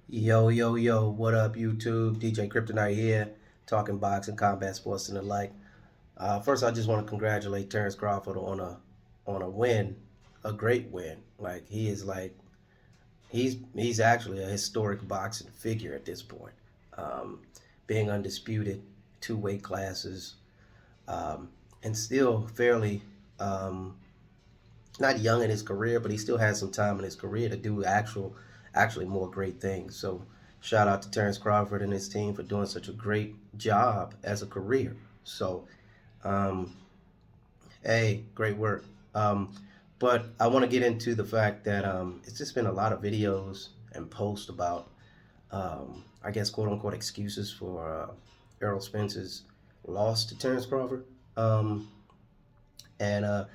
Yo, yo, yo, what up, YouTube? DJ Kryptonite here, talking boxing, combat sports, and the like. First, I just want to congratulate Terence Crawford on a win, a great win. Like he is like he's actually a historic boxing figure at this point, um, being undisputed, two weight classes, and still fairly not young in his career, but he still has some time in his career to do actually more great things. So shout out to Terence Crawford and his team for doing such a great job as a career. So um, hey, great work. But I want to get into the fact that it's just been a lot of videos and posts about, I guess, quote unquote, excuses for Errol Spence's loss to Terence Crawford. And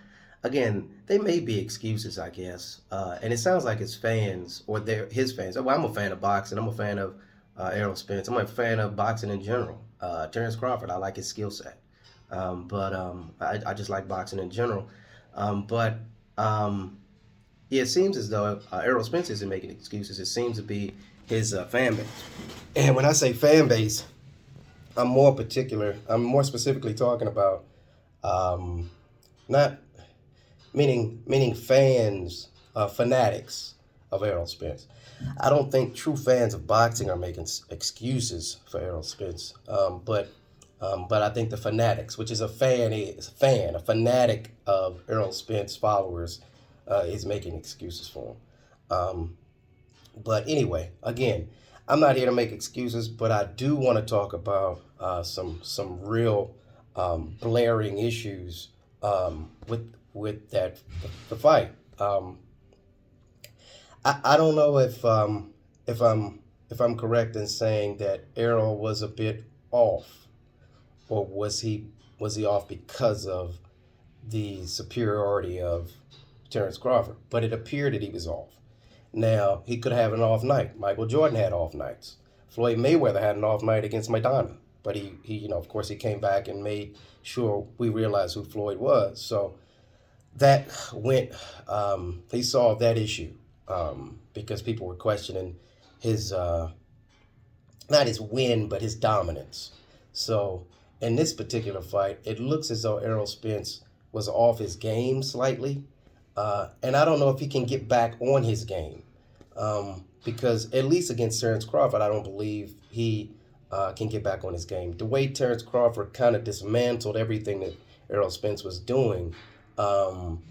again, they may be excuses, I guess. And it sounds like his fans or his fans. Well, I'm a fan of boxing. I'm a fan of Errol Spence. I'm a fan of boxing in general. Terence Crawford, I like his skill set. But I just like boxing in general. But yeah, it seems as though Errol Spence isn't making excuses. It seems to be his fan base. And when I say fan base, I'm more specifically talking about not meaning fans, fanatics of Errol Spence. I don't think true fans of boxing are making excuses for Errol Spence, but I think the fanatics, which is a fanatic of Errol Spence followers, is making excuses for him. But anyway, again, I'm not here to make excuses, but I do want to talk about some real blaring issues with the fight. I don't know if I'm correct in saying that Errol was a bit off, or was he off because of the superiority of Terence Crawford? But it appeared that he was off. Now he could have an off night. Michael Jordan had off nights. Floyd Mayweather had an off night against Madonna, but he of course he came back and made sure we realized who Floyd was. So that went they solved that issue because people were questioning his not his win but his dominance. So in this particular fight, it looks as though Errol Spence was off his game slightly, and I don't know if he can get back on his game because at least against Terence Crawford, I don't believe he can get back on his game. The way Terence Crawford kind of dismantled everything that Errol Spence was doing um,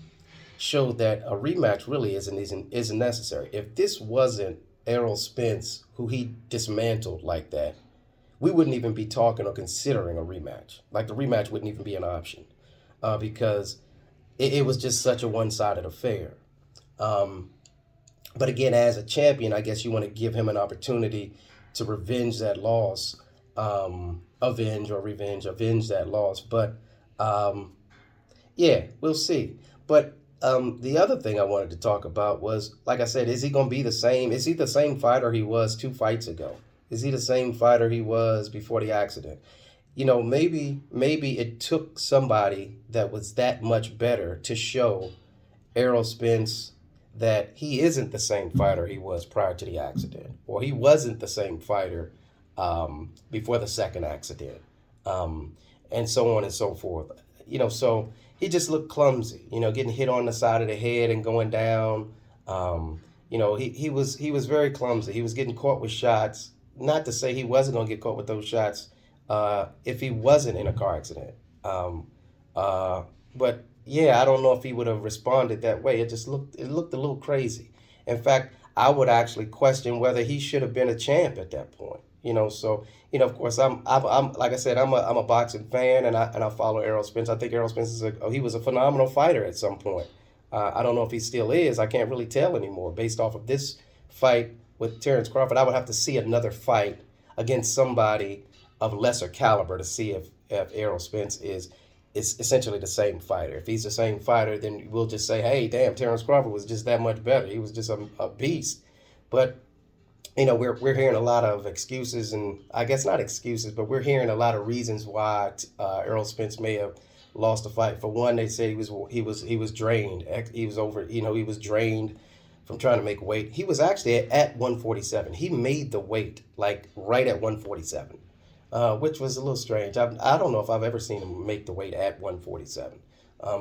showed that a rematch really isn't necessary. If this wasn't Errol Spence who he dismantled like that, we wouldn't even be talking or considering a rematch. Like the rematch wouldn't even be an option because it was just such a one-sided affair. Um, but again, as a champion, I guess you want to give him an opportunity to revenge that loss, avenge that loss. But yeah, we'll see. But the other thing I wanted to talk about was, like I said, is he going to be the same? Is he the same fighter he was 2 fights ago? Is he the same fighter he was before the accident? Maybe it took somebody that was that much better to show Errol Spence that he isn't the same fighter he was prior to the accident, or he wasn't the same fighter before the second accident, um, and so on and so forth. So he just looked clumsy. Getting hit on the side of the head and going down. He was very clumsy. He was getting caught with shots. Not to say he wasn't going to get caught with those shots if he wasn't in a car accident. Um, but yeah, I don't know if he would have responded that way. It looked a little crazy. In fact, I would actually question whether he should have been a champ at that point. So of course, I'm like I said, I'm a boxing fan, and I follow Errol Spence. I think Errol Spence he was a phenomenal fighter at some point. I don't know if he still is. I can't really tell anymore based off of this fight with Terence Crawford. I would have to see another fight against somebody of lesser caliber to see if Errol Spence is essentially the same fighter. If he's the same fighter, then we'll just say, hey, damn, Terence Crawford was just that much better. He was just a beast. But we're hearing a lot of excuses, and I guess not excuses, but we're hearing a lot of reasons why Errol Spence may have lost the fight. For one, they say he was drained. He was over. He was drained from trying to make weight. He was actually at 147. He made the weight like right at 147, which was a little strange. I don't know if I've ever seen him make the weight at 147.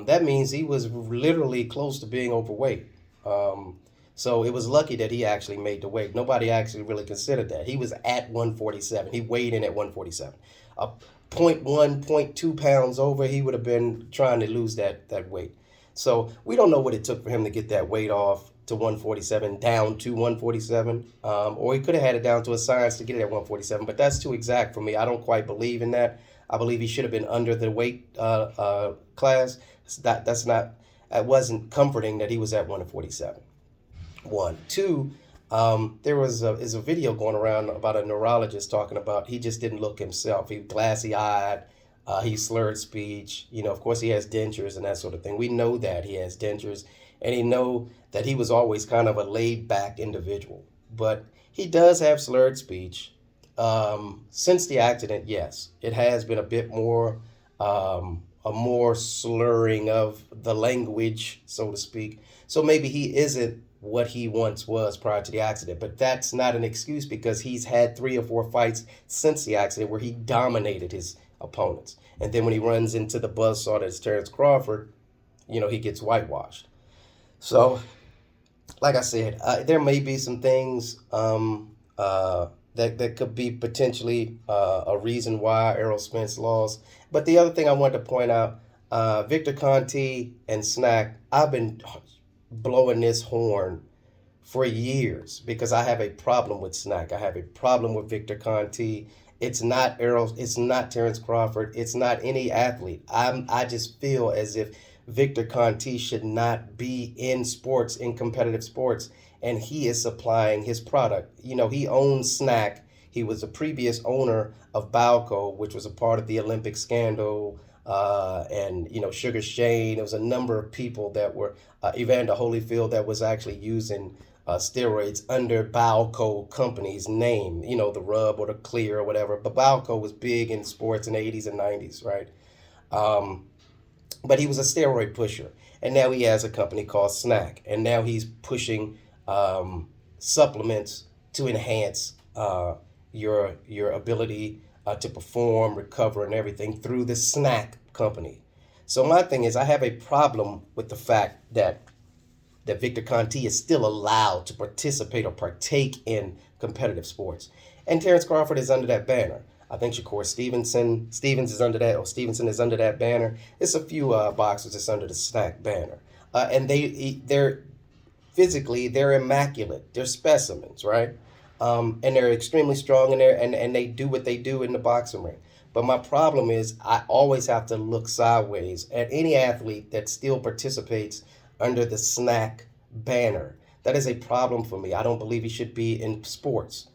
That means he was literally close to being overweight. Um, so it was lucky that he actually made the weight. Nobody actually really considered that. He was at 147. He weighed in at 147. Point 0.1, point 0.2 pounds over, he would have been trying to lose that weight. So we don't know what it took for him to get that weight off to 147, down to 147, or he could have had it down to a science to get it at 147. But that's too exact for me. I don't quite believe in that. I believe he should have been under the weight class. That's not. It wasn't comforting that he was at 147. One, two. There is a video going around about a neurologist talking about he just didn't look himself. He glassy eyed. He slurred speech. You know, of course, he has dentures and that sort of thing. We know that he has dentures, and he know that he was always kind of a laid back individual. But he does have slurred speech. Since the accident, yes, it has been a bit more, a more slurring of the language, so to speak. So maybe he isn't what he once was prior to the accident, but that's not an excuse because he's had 3 or 4 fights since the accident where he dominated his opponents. And then when he runs into the buzzsaw that's Terence Crawford, you know, he gets whitewashed. So, like I said, there may be some things that could be potentially a reason why Errol Spence lost. But the other thing I wanted to point out, Victor Conti and Snack, I've been blowing this horn for years because I have a problem with Snack. I have a problem with Victor Conti. It's not Errol. It's not Terence Crawford. It's not any athlete. I just feel as if Victor Conti should not be in sports, in competitive sports, and he is supplying his product. You know, he owns Snack. He was a previous owner of Balco, which was a part of the Olympic scandal, and you know, Sugar Shane. There was a number of people that were Evander Holyfield that was actually using steroids under Balco company's name. You know, the Rub or the Clear or whatever. But Balco was big in sports in the 80s and 90s, right? Um, but he was a steroid pusher, and now he has a company called Snack, and now he's pushing supplements to enhance your ability to perform, recover, and everything through the Snack company. So my thing is, I have a problem with the fact that Victor Conti is still allowed to participate or partake in competitive sports, and Terence Crawford is under that banner. I think Shakur Stevens is under that, or Stevenson is under that banner. It's a few boxers that's under the Snack banner, and they're physically they're immaculate. They're specimens, right? And they're extremely strong in there, and they do what they do in the boxing ring. But my problem is I always have to look sideways at any athlete that still participates under the Snack banner. That is a problem for me. I don't believe he should be in sports.